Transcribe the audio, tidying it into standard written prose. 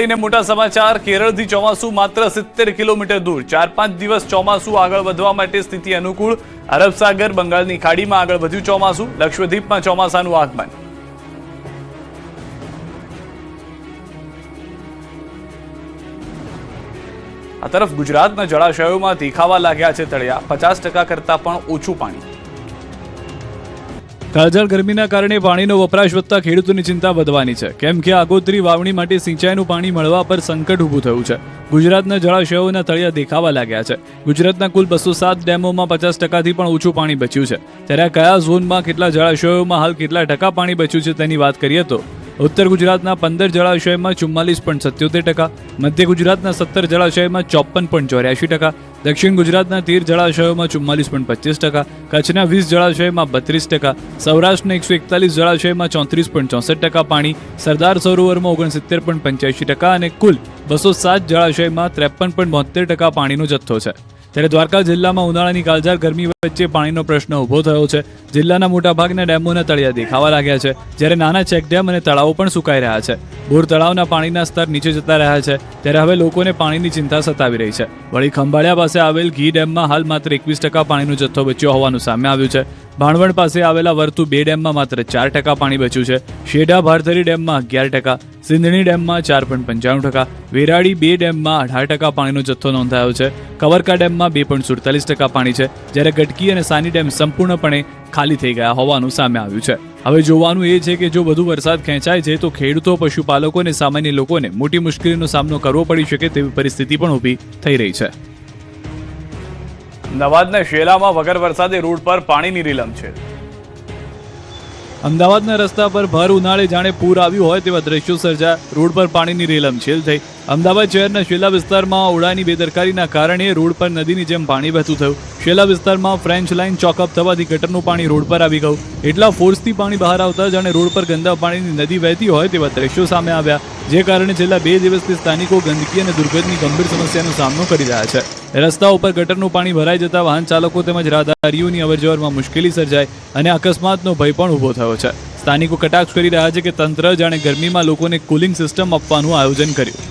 લઈને મોટા સમાચાર। કેરળથી ચોમાસું માત્ર 70 કિલોમીટર દૂર। 4-5 દિવસ ચોમાસું આગળ વધવા માટે સ્થિતિ અનુકૂળ। અરબ સાગર, બંગાળની ખાડીમાં આગળ વધ્યું ચોમાસું। લક્ષદ્વીપમાં ચોમાસાનું આગમન। આ તરફ ગુજરાતના જળાશયોમાં દેખાવા લાગ્યા છે તળિયા। 50% કરતાં પણ ઓછું પાણી। કાળઝાળ ગરમીના કારણે પાણીનો વપરાશ વધતા ખેડૂતોની ચિંતા વધવાની છે, કેમ કે આગોતરી વાવણી માટે સિંચાઈનું પાણી મળવા પર સંકટ ઊભું થયું છે। ગુજરાતના જળાશયોના તળિયા દેખાવા લાગ્યા છે। ગુજરાતના કુલ 207 ડેમોમાં 50%થી પણ ઓછું પાણી બચ્યું છે। ત્યારે કયા ઝોનમાં કેટલા જળાશયોમાં હાલ કેટલા ટકા પાણી બચ્યું છે તેની વાત કરીએ તો ઉત્તર ગુજરાતના 15 જળાશયમાં 44.77%, મધ્ય ગુજરાતના 17 જળાશયમાં 54.84%, દક્ષિણ ગુજરાતના 13 જળાશયોમાં 44.25%, કચ્છના 20 જળાશયમાં 32%, સૌરાષ્ટ્રના 141 જળાશયમાં 34.64% પાણી, સરદાર સરોવરમાં 69.85% અને કુલ 207 જળાશયમાં 53.72% પાણીનો જથ્થો છે। ત્યારે દ્વારકા જિલ્લામાં ઉનાળાની કાળઝાળ ગરમી વચ્ચે પાણીનો પ્રશ્ન ઊભો થયો છે। જિલ્લાના મોટાભાગના ડેમોના તળિયા દેખાવા લાગ્યા છે, જ્યારે નાના ચેકડેમ અને તળાવો પણ સુકાઈ રહ્યા છે। બોર તળાવના પાણીના સ્તર નીચે જતા રહ્યા છે, ત્યારે હવે લોકોને પાણીની ચિંતા સતાવી રહી છે। વળી ખંભાળિયા પાસે આવેલ ઘી ડેમમાં હાલ માત્ર 21% પાણીનો જથ્થો બચ્યો હોવાનું સામે આવ્યું છે। ભાણવડ પાસે આવેલા વર્તુ 2 ડેમમાં માત્ર 4% પાણી બચ્યું છે। શેઢા ભારતરી ડેમમાં 11%, સિંધણી ડેમમાં 4.95%, વેરાડી 2 ડેમમાં 18% પાણીનો જથ્થો નોંધાયો છે। કવરકા ડેમમાં 2.47% પાણી છે, જ્યારે ગટકી અને સાની ડેમ સંપૂર્ણપણે ખાલી થઈ ગયા હોવાનું સામે આવ્યું છે। હવે જોવાનું એ છે કે જો વધુ વરસાદ ખેંચાય છે તો ખેડૂતો, પશુપાલકો અને સામાન્ય લોકોને મોટી મુશ્કેલીનો સામનો કરવો પડી શકે તેવી પરિસ્થિતિ પણ ઊભી થઈ રહી છે। અમદાવાદના શેલામાં વગર વરસાદે રોડ પર પાણીની રીલમ છે। અમદાવાદના રસ્તા પર ભર ઉનાળે જાણે પૂર આવ્યું હોય તેવા દ્રશ્યો સર્જા। રોડ પર પાણીની રેલમછેલ થઈ। અમદાવાદ શહેરના શેલા વિસ્તારમાં ઓળાની બેદરકારીના કારણે રોડ પર નદીની જેમ પાણી વહેતું થયું। શેલા વિસ્તારમાં ફ્રેન્ચ લાઇન ચોકઅપ થવાથી ગટરનું પાણી રોડ પર આવી ગયું। એટલા ફોર્સથી પાણી બહાર આવતા જાણે રોડ પર ગંદા પાણીની નદી વહેતી હોય તેવા દ્રશ્યો સામે આવ્યા, જે કારણે છેલ્લા 2 દિવસથી સ્થાનિકો ગંદકી અને દુર્ગંધની ગંભીર સમસ્યાનો સામનો કરી રહ્યા છે। રસ્તા ઉપર ગટરનું પાણી ભરાઈ જતા વાહન ચાલકો તેમજ રાહદારીઓની અવરજવરમાં મુશ્કેલી સર્જાય અને અકસ્માતનો ભય પણ ઊભો થયો છે। સ્થાનિકો કટાક્ષ કરી રહ્યા છે કે તંત્ર જાણે ગરમીમાં લોકોને કુલિંગ સિસ્ટમ આપવાનું આયોજન કર્યું।